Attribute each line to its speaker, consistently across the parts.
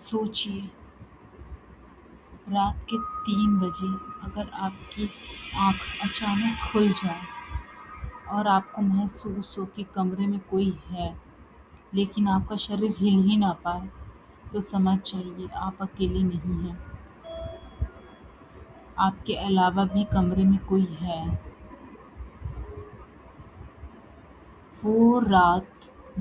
Speaker 1: सोचिए, रात के 3 बजे अगर आपकी आँख अचानक खुल जाए और आपको महसूस हो कि कमरे में कोई है, लेकिन आपका शरीर हिल ही ना पाए, तो समझ जाइए आप अकेले नहीं हैं। आपके अलावा भी कमरे में कोई है। वो रात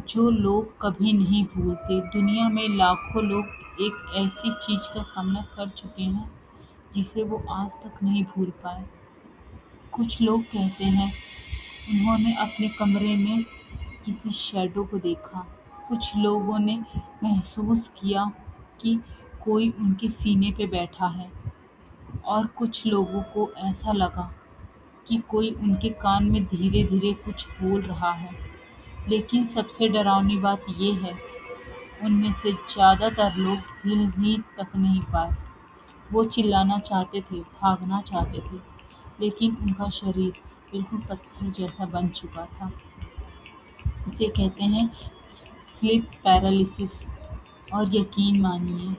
Speaker 1: जो लोग कभी नहीं भूलते। दुनिया में लाखों लोग एक ऐसी चीज़ का सामना कर चुके हैं जिसे वो आज तक नहीं भूल पाए। कुछ लोग कहते हैं उन्होंने अपने कमरे में किसी शैडो को देखा। कुछ लोगों ने महसूस किया कि कोई उनके सीने पे बैठा है, और कुछ लोगों को ऐसा लगा कि कोई उनके कान में धीरे-धीरे कुछ बोल रहा है। लेकिन सबसे डरावनी बात ये है, उनमें से ज़्यादातर लोग हिल ही तक नहीं पाए। वो चिल्लाना चाहते थे, भागना चाहते थे, लेकिन उनका शरीर बिल्कुल पत्थर जैसा बन चुका था। इसे कहते हैं स्लीप पैरालिसिस। और यकीन मानिए,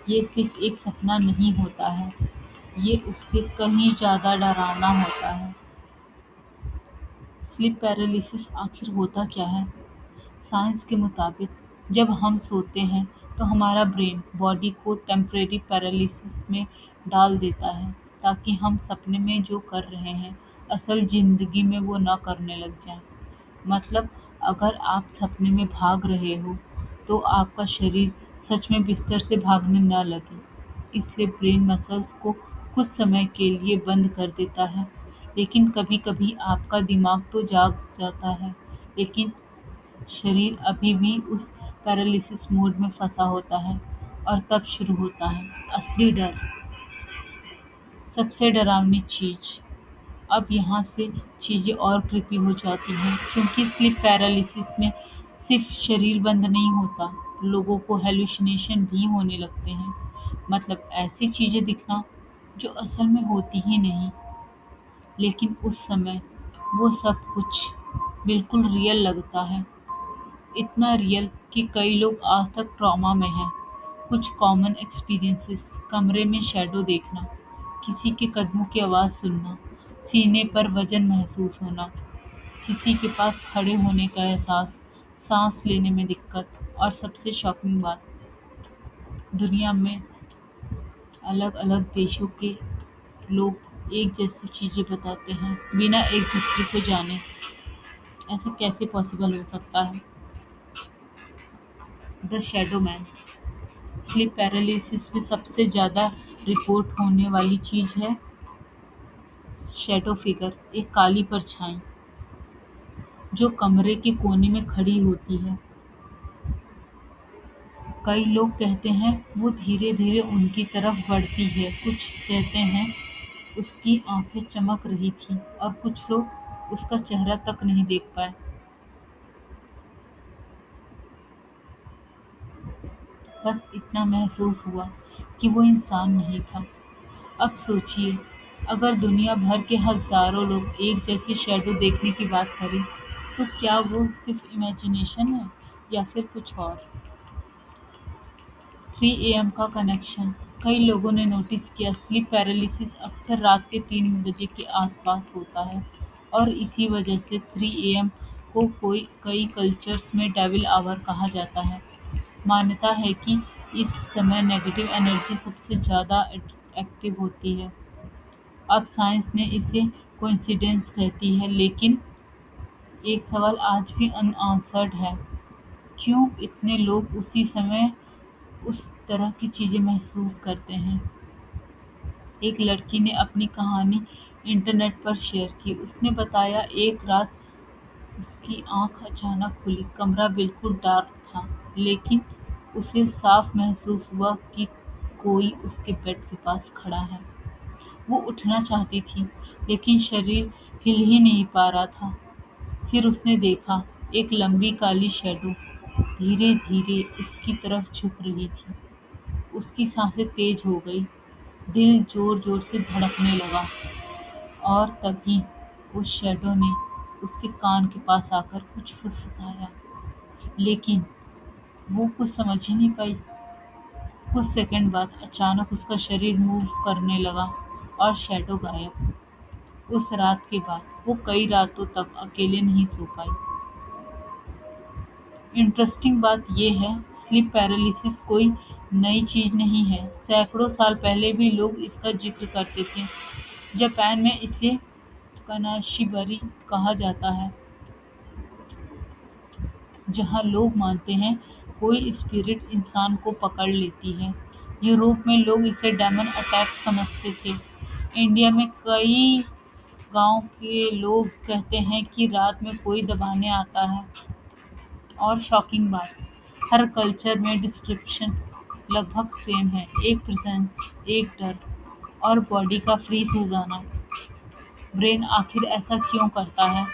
Speaker 1: ये सिर्फ एक सपना नहीं होता है, ये उससे कहीं ज़्यादा डरावना होता है। स्लीप पैरालिसिस आखिर होता क्या है? साइंस के मुताबिक जब हम सोते हैं तो हमारा ब्रेन बॉडी को टेम्परेरी पैरालिसिस में डाल देता है, ताकि हम सपने में जो कर रहे हैं असल ज़िंदगी में वो ना करने लग जाएं। मतलब, अगर आप सपने में भाग रहे हो तो आपका शरीर सच में बिस्तर से भागने ना लगे। इसलिए ब्रेन मसल्स को कुछ समय के लिए बंद कर देता है। लेकिन कभी-कभी आपका दिमाग तो जाग जाता है, लेकिन शरीर अभी भी उस पैरालिसिस मोड में फंसा होता है। और तब शुरू होता है असली डर। सबसे डरावनी चीज़। अब यहाँ से चीज़ें और क्रिपी हो जाती हैं, क्योंकि स्लीप पैरालिसिस में सिर्फ शरीर बंद नहीं होता, लोगों को हेलुसिनेशन भी होने लगते हैं। मतलब ऐसी चीज़ें दिखना जो असल में होती ही नहीं, लेकिन उस समय वो सब कुछ बिल्कुल रियल लगता है। इतना रियल कि कई लोग आज तक ट्रॉमा में हैं। कुछ कॉमन एक्सपीरियंसेस: कमरे में शैडो देखना, किसी के कदमों की आवाज़ सुनना, सीने पर वजन महसूस होना, किसी के पास खड़े होने का एहसास, सांस लेने में दिक्कत, और सबसे शॉकिंग बात, दुनिया में अलग-अलग देशों के लोग एक जैसी चीज़ें बताते हैं बिना एक दूसरे को जाने। ऐसा कैसे पॉसिबल हो सकता है? The shadow man. Sleep paralysis में सबसे ज़्यादा रिपोर्ट होने वाली चीज़ है शैडो फिगर, एक काली परछाई जो कमरे के कोने में खड़ी होती है। कई लोग कहते हैं वो धीरे-धीरे उनकी तरफ बढ़ती है, कुछ कहते हैं उसकी आँखें चमक रही थीं, और कुछ लोग उसका चेहरा तक नहीं देख पाए। बस इतना महसूस हुआ कि वो इंसान नहीं था। अब सोचिए, अगर दुनिया भर के हज़ारों लोग एक जैसी शैडो देखने की बात करें, तो क्या वो सिर्फ इमेजिनेशन है या फिर कुछ और? 3 AM का कनेक्शन। कई लोगों ने नोटिस किया स्लीप पैरालिसिस अक्सर रात के 3 बजे के आसपास होता है, और इसी वजह से 3 AM को कई कल्चर्स में डेविल आवर कहा जाता है। मान्यता है कि इस समय नेगेटिव एनर्जी सबसे ज़्यादा एक्टिव होती है। अब साइंस ने इसे कोइंसिडेंस कहती है, लेकिन एक सवाल आज भी अनआंसर्ड है, क्यों इतने लोग उसी समय उस तरह की चीज़ें महसूस करते हैं? एक लड़की ने अपनी कहानी इंटरनेट पर शेयर की। उसने बताया, एक रात उसकी आँख अचानक खुली, कमरा बिल्कुल डार्क था, लेकिन उसे साफ महसूस हुआ कि कोई उसके बेड के पास खड़ा है। वो उठना चाहती थी, लेकिन शरीर हिल ही नहीं पा रहा था। फिर उसने देखा, एक लंबी काली शैडो धीरे-धीरे उसकी तरफ झुक रही थी। उसकी सांसें तेज हो गई, दिल ज़ोर-ज़ोर से धड़कने लगा, और तभी उस शैडो ने उसके कान के पास आकर कुछ फुसफुसाया, लेकिन वो कुछ समझ ही नहीं पाई। कुछ सेकंड बाद अचानक उसका शरीर मूव करने लगा और शैडो गायब। उस रात के बाद वो कई रातों तक अकेले नहीं सो पाई। इंटरेस्टिंग बात ये है, स्लीप पैरालिसिस कोई नई चीज नहीं है। सैकड़ों साल पहले भी लोग इसका जिक्र करते थे। जापान में इसे कनाशिबरी कहा जाता है, जहाँ लोग मानते हैं कोई स्पिरिट इंसान को पकड़ लेती है। यूरोप में लोग इसे डेमन अटैक समझते थे। इंडिया में कई गांव के लोग कहते हैं कि रात में कोई दबाने आता है। और शॉकिंग बात, हर कल्चर में डिस्क्रिप्शन लगभग सेम है, एक प्रेजेंस, एक डर और बॉडी का फ्रीज हो जाना। ब्रेन आखिर ऐसा क्यों करता है?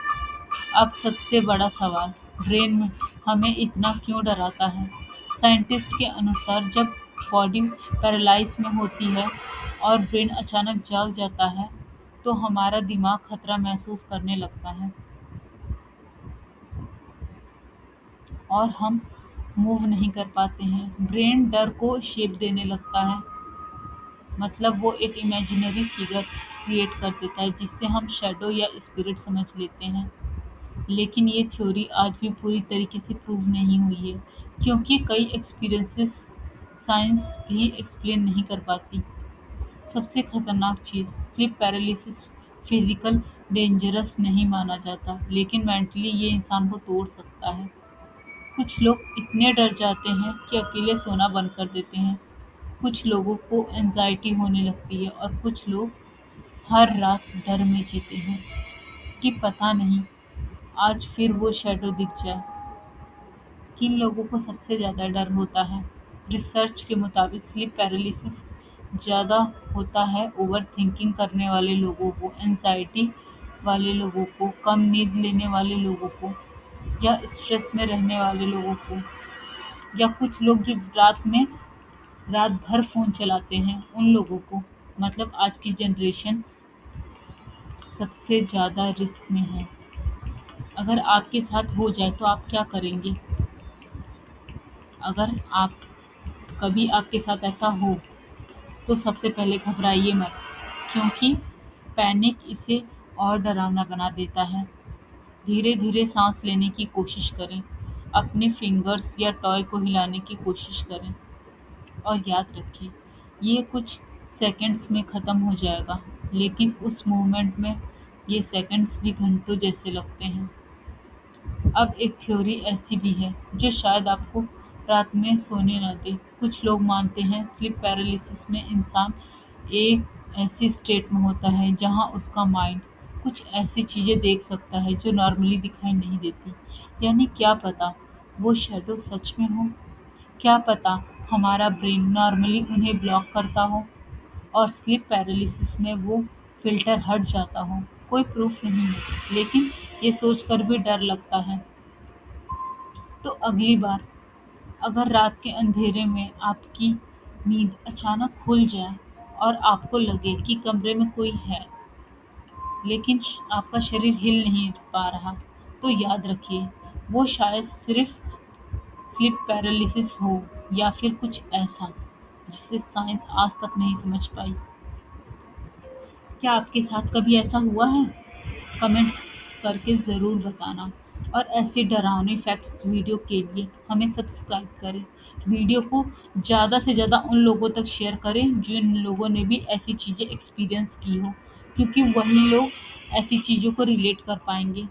Speaker 1: अब सबसे बड़ा सवाल, ब्रेन में हमें इतना क्यों डराता है? साइंटिस्ट के अनुसार जब बॉडी पैरालाइज में होती है और ब्रेन अचानक जाग जाता है तो हमारा दिमाग खतरा महसूस करने लगता है और हम मूव नहीं कर पाते हैं। ब्रेन डर को शेप देने लगता है, मतलब वो एक इमेजिनरी फिगर क्रिएट कर देता है जिससे हम शैडो या स्पिरिट समझ लेते हैं। लेकिन ये थ्योरी आज भी पूरी तरीके से प्रूव नहीं हुई है, क्योंकि कई एक्सपीरियंसेस साइंस भी एक्सप्लेन नहीं कर पाती। सबसे खतरनाक चीज़, स्लीप पैरालिसिस फिजिकल डेंजरस नहीं माना जाता, लेकिन मेंटली ये इंसान को तोड़ सकता है। कुछ लोग इतने डर जाते हैं कि अकेले सोना बंद कर देते हैं। कुछ लोगों को एंजाइटी होने लगती है और कुछ लोग हर रात डर में जीते हैं कि पता नहीं आज फिर वो शैडो दिख जाए। किन लोगों को सबसे ज़्यादा डर होता है? रिसर्च के मुताबिक स्लीप पैरालिसिस ज़्यादा होता है ओवर थिंकिंग करने वाले लोगों को, एंजाइटी वाले लोगों को, कम नींद लेने वाले लोगों को, या स्ट्रेस में रहने वाले लोगों को, या कुछ लोग जो रात भर फ़ोन चलाते हैं उन लोगों को। मतलब आज की जनरेशन सबसे ज़्यादा रिस्क में है। अगर आपके साथ हो जाए तो आप क्या करेंगे? अगर आप कभी आपके साथ ऐसा हो तो सबसे पहले घबराइए मत, क्योंकि पैनिक इसे और डरावना बना देता है। धीरे धीरे सांस लेने की कोशिश करें, अपने फिंगर्स या टॉय को हिलाने की कोशिश करें और याद रखिए ये कुछ सेकंड्स में ख़त्म हो जाएगा, लेकिन उस मोमेंट में ये सेकंड्स भी घंटों जैसे लगते हैं। अब एक थ्योरी ऐसी भी है जो शायद आपको रात में सोने न दे। कुछ लोग मानते हैं स्लीप पैरालिसिस में इंसान एक ऐसी स्टेट में होता है जहां उसका माइंड कुछ ऐसी चीज़ें देख सकता है जो नॉर्मली दिखाई नहीं देती। यानी क्या पता वो शैडो सच में हो, क्या पता हमारा ब्रेन नॉर्मली उन्हें ब्लॉक करता हो और स्लीप पैरालिसिस में वो फ़िल्टर हट जाता हो। कोई प्रूफ नहीं है, लेकिन ये सोचकर भी डर लगता है। तो अगली बार अगर रात के अंधेरे में आपकी नींद अचानक खुल जाए और आपको लगे कि कमरे में कोई है, लेकिन आपका शरीर हिल नहीं पा रहा, तो याद रखिए वो शायद सिर्फ स्लीप पैरालिसिस हो या फिर कुछ ऐसा जिसे साइंस आज तक नहीं समझ पाई। क्या आपके साथ कभी ऐसा हुआ है? कमेंट्स करके ज़रूर बताना। और ऐसे डरावने फैक्ट्स वीडियो के लिए हमें सब्सक्राइब करें। वीडियो को ज़्यादा से ज़्यादा उन लोगों तक शेयर करें जिन लोगों ने भी ऐसी चीज़ें एक्सपीरियंस की हो, क्योंकि वही लोग ऐसी चीज़ों को रिलेट कर पाएंगे।